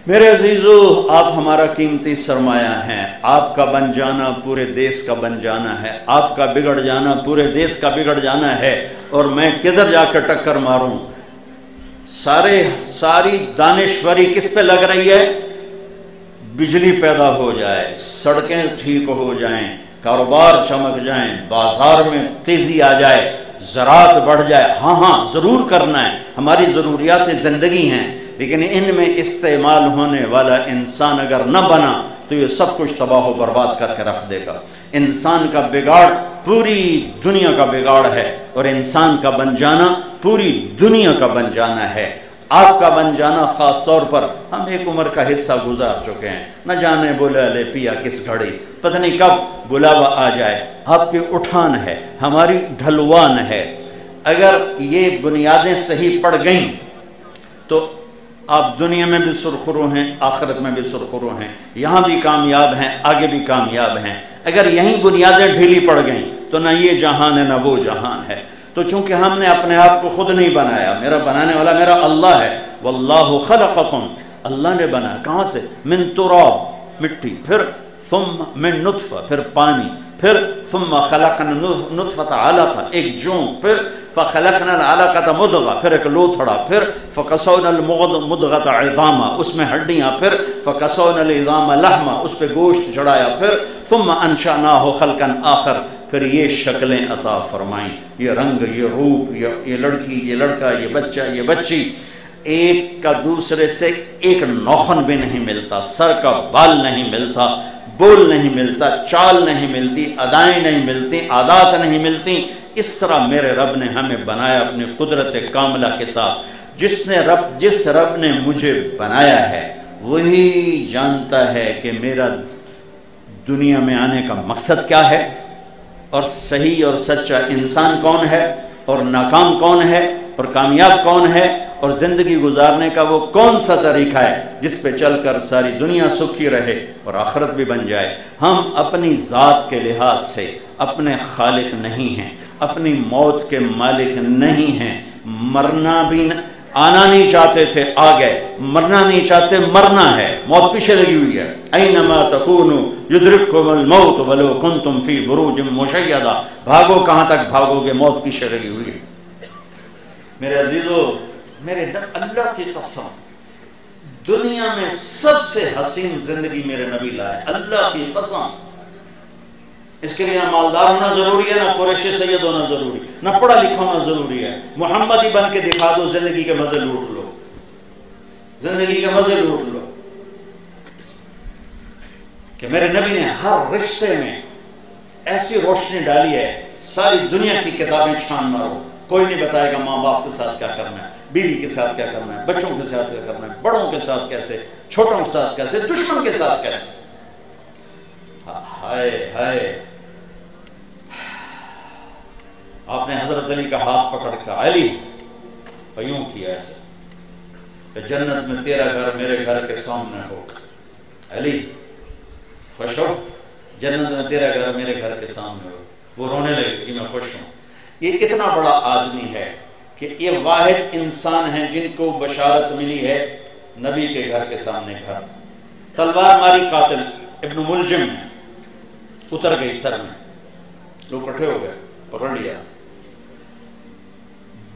میرے عزیزو، آپ ہمارا قیمتی سرمایہ ہیں۔ آپ کا بن جانا پورے دیس کا بن جانا ہے، آپ کا بگڑ جانا پورے دیس کا بگڑ جانا ہے۔ اور میں کدھر جا کر ٹکر ماروں؟ ساری دانشوری کس پہ لگ رہی ہے؟ بجلی پیدا ہو جائے، سڑکیں ٹھیک ہو جائیں، کاروبار چمک جائیں، بازار میں تیزی آ جائے، زراعت بڑھ جائے۔ ہاں ضرور کرنا ہے، ہماری ضروریات زندگی ہیں، لیکن ان میں استعمال ہونے والا انسان اگر نہ بنا تو یہ سب کچھ تباہ و برباد کر کے رکھ دے گا۔ انسان کا بگاڑ پوری دنیا کا بگاڑ ہے، اور انسان کا بن جانا پوری دنیا کا بن جانا ہے۔ آپ کا بن جانا خاص طور پر، ہم ایک عمر کا حصہ گزار چکے ہیں، نہ جانے بولا لے پیا کس گھڑی، پتہ نہیں کب بلاوا آ جائے۔ آپ کی اٹھان ہے، ہماری ڈھلوان ہے۔ اگر یہ بنیادیں صحیح پڑ گئیں تو آپ دنیا میں بھی سرخرو ہیں، آخرت میں بھی سرخرو ہیں، یہاں بھی کامیاب ہیں، آگے بھی کامیاب ہیں۔ اگر یہیں بنیادیں ڈھیلی پڑ گئیں تو نہ یہ جہان ہے نہ وہ جہان ہے۔ تو چونکہ ہم نے اپنے آپ کو خود نہیں بنایا، میرا بنانے والا میرا اللہ ہے۔ واللہ خلقکم، اللہ نے بنایا، کہاں سے؟ من تراب، مٹی، پھر ثم من نطفہ، پھر پانی، پھر ثم خلقنا نطفۃ علقہ، ایک جون، پھر فخلقنا العلقۃ مضغہ، پھر ایک لوتھڑا، پھر فکسونا المضغۃ عظاما، اس میں ہڈیاں، پھر فکسونا العظام لحما، اس پہ گوشت چڑھایا، پھر ثم انشأناہ خلقا آخر، پھر یہ شکلیں عطا فرمائیں، یہ رنگ، یہ روپ، یہ لڑکی، یہ لڑکا، یہ بچہ، یہ بچی۔ ایک کا دوسرے سے ایک نوخن بھی نہیں ملتا، سر کا بال نہیں ملتا، بول نہیں ملتا، چال نہیں ملتی، ادائیں نہیں ملتی، عادات نہیں ملتی۔ اس طرح میرے رب نے ہمیں بنایا اپنی قدرت کاملہ کے ساتھ۔ جس رب نے مجھے بنایا ہے وہی جانتا ہے کہ میرا دنیا میں آنے کا مقصد کیا ہے، اور صحیح اور سچا انسان کون ہے، اور ناکام کون ہے، اور کامیاب کون ہے، اور زندگی گزارنے کا وہ کون سا طریقہ ہے جس پہ چل کر ساری دنیا سکھی رہے اور آخرت بھی بن جائے۔ ہم اپنی ذات کے لحاظ سے اپنے خالق نہیں ہیں، اپنی موت کے مالک نہیں ہیں۔ مرنا بھی آنا نہیں چاہتے تھے، آ گئے، مرنا نہیں چاہتے، مرنا ہے، موت پیچھے لگی ہوئی ہے۔ اینما تکونوا یدرککم الموت ولو کنتم فی بروج مشیدہ، بھاگو کہاں تک بھاگو گے، موت پیچھے لگی ہوئی ہے۔ میرے عزیزو، میرے اللہ کی قسم، دنیا میں سب سے حسین زندگی میرے نبی لائے، اللہ کی قسم۔ اس کے لیے نہ مالدار ہونا ضروری ہے، نہ قریشی سید ہونا ضروری، نہ پڑھا لکھا ہونا ضروری ہے۔ محمدی بن کے دکھا دو، زندگی کے مزے لوٹ لو، زندگی کے مزے لوٹ لو۔ کہ میرے نبی نے ہر رشتے میں ایسی روشنی ڈالی ہے، ساری دنیا کی کتابیں چھان مارو، کوئی نہیں بتائے گا ماں باپ کے ساتھ کیا کرنا ہے، بیوی کے ساتھ کیا کرنا ہے، بچوں کے ساتھ کیا کرنا ہے، بڑوں کے ساتھ کیسے، چھوٹوں کے ساتھ کیسے، دشمن کے ساتھ کیسے۔ ہائے ہائے، آپ نے حضرت علی کا ہاتھ پکڑ کر، علی یوں کیا ایسے کہ جنت میں تیرا گھر میرے گھر کے سامنے ہو، علی خوش ہو، جنت میں تیرا گھر میرے گھر کے سامنے ہو۔ وہ رونے لگے کہ میں خوش ہوں۔ یہ اتنا بڑا آدمی ہے کہ یہ واحد انسان ہیں جن کو بشارت ملی ہے نبی کے گھر کے سامنے گھر۔ تلوار ماری قاتل ابن ملجم اتر گئی سر میں، لوگ اکٹھے ہو گئے، پکڑ لیا۔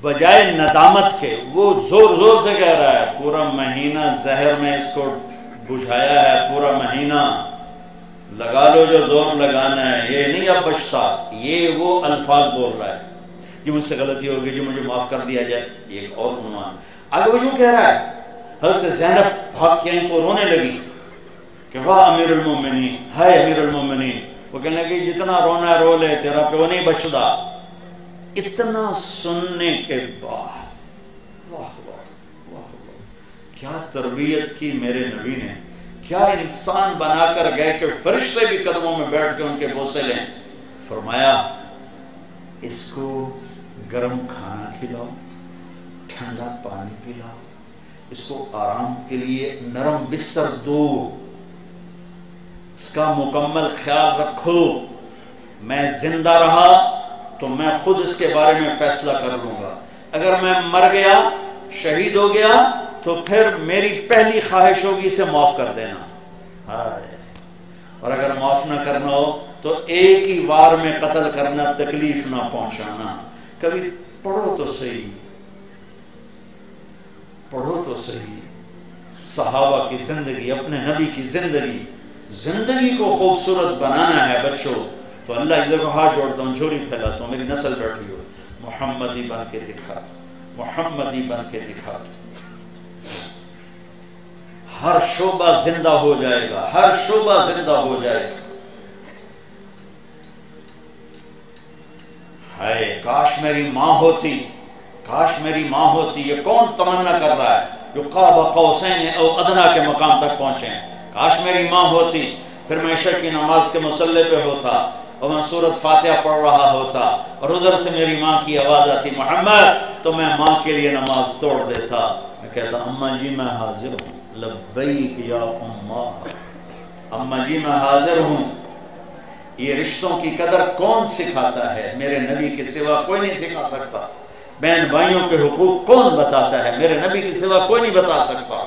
بجائے ندامت کے وہ زور زور سے کہہ رہا ہے، پورا مہینہ زہر میں اس کو بجھایا ہے، پورا مہینہ لگا لو جو زور لگانا ہے، یہ نہیں اب بچتا۔ یہ وہ الفاظ بول رہا ہے، جو مجھ سے غلطی ہوگی، جو مجھے معاف کر دیا جائے، یہ ایک اور عنوان۔ آگے وہ یوں کہہ رہا ہے، حضرت زینب بھاگ کے ان کو رونے لگی کہ واہ امیر المومنین، ہائے امیر المومنین۔ وہ کہنے لگی جتنا رونا رو لے، تیرا پیو نہیں بچتا۔ اتنا سننے کے بعد واہ واہ واہ واہ، کیا تربیت کی میرے نبی نے، کیا انسان بنا کر گئے کہ فرشتے بھی قدموں میں بیٹھ کے ان کے بوسے لیں۔ فرمایا اس کو گرم کھانا کھلاؤ، ٹھنڈا پانی پلاؤ، اس کو آرام کے لیے نرم بستر دو، اس کا مکمل خیال رکھو۔ میں زندہ رہا تو میں خود اس کے بارے میں فیصلہ کر لوں گا، اگر میں مر گیا، شہید ہو گیا، تو پھر میری پہلی خواہش ہوگی اسے معاف کر دینا، اور اگر معاف نہ کرنا ہو تو ایک ہی وار میں قتل کرنا، تکلیف نہ پہنچانا۔ کبھی پڑھو تو صحیح، پڑھو تو صحیح صحابہ کی زندگی، اپنے نبی کی زندگی، زندگی کو خوبصورت بنانا ہے بچوں تو اللہ ادھر کو ہاتھ جوڑتا ہوں، جھولی پھیلاتا ہوں، میری نسل بیٹھی ہو، محمدی بن کے دکھاتا، محمدی بن کے دکھاتا، ہر شعبہ زندہ ہو جائے گا، ہر شعبہ زندہ ہو جائے گا۔ ہائے کاش میری ماں ہوتی، کاش میری ماں ہوتی۔ یہ کون تمنا کر رہا ہے جو قاب قوسین او ادنا کے مقام تک پہنچے ہیں؟ کاش میری ماں ہوتی، پھر میں عشاء کی نماز کے مصلی پہ ہوتا اور میں سورۃ فاتحہ پڑھ رہا ہوتا اور ادھر سے میری ماں کی آواز آتی محمد، تو میں ماں کے لیے نماز توڑ دیتا، میں کہتا اماں جی میں حاضر ہوں، لبیک یا اماں، اماں جی میں حاضر ہوں۔ یہ رشتوں کی قدر کون سکھاتا ہے؟ میرے نبی کے سوا کوئی نہیں سکھا سکتا۔ بہن بھائیوں کے حقوق کون بتاتا ہے؟ میرے نبی کے سوا کوئی نہیں بتا سکتا۔